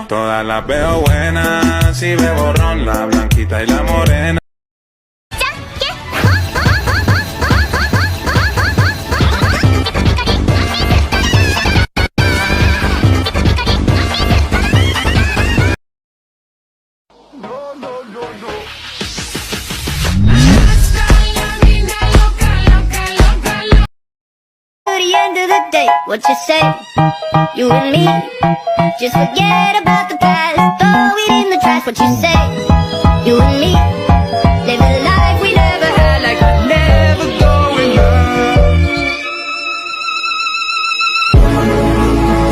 Todas las veo buenas, si bebo ron, la blanquita y la morena. What you say, you and me, just forget about the past, throw it in the trash. What you say, you and me, live a life we never had, like I'm never going back.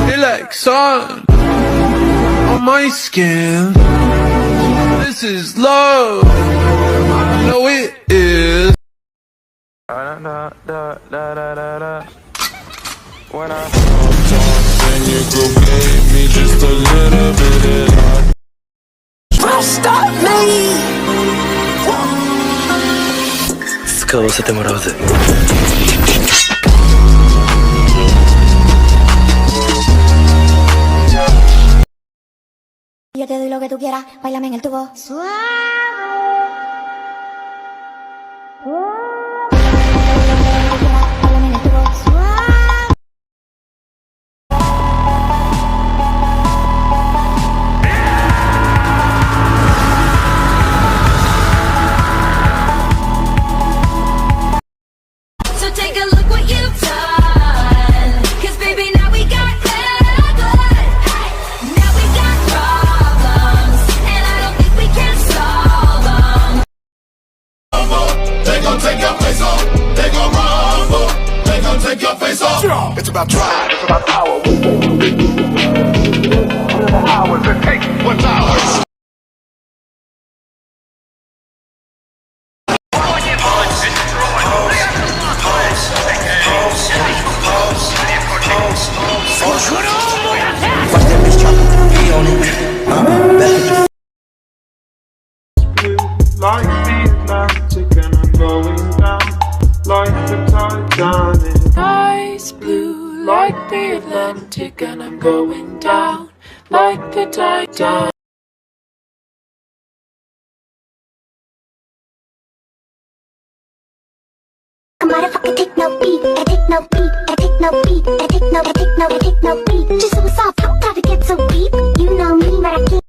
Feel like sun on my skin. This is love, I know it is. When I then you go gave me just a little bit of love. Trust me. 使わせてもらうぜ。Yo te doy lo que tú quieras, bailame en el tubo. Suave. It's about drive, it's about power. Hours it takes, 1 hour. Like the Atlantic and I'm going down like the Titanic. Eyes blue like the Atlantic and I'm going down like the Titanic. I'm not a fucking take no beat, I take no beat, I take no beat, I take no beat. Just so it's off, don't try to get so deep. You know me, but I can't.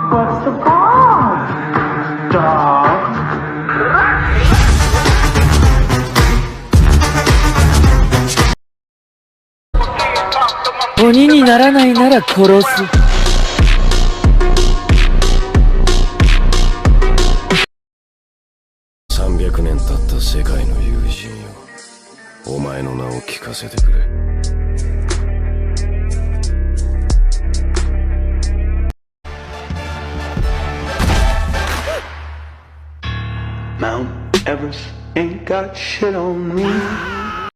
What's the problem, dog? 鬼にならないなら殺す。300年経った世界の友人よ、お前の名を聞かせてくれ。Mount Everest ain't got shit on me.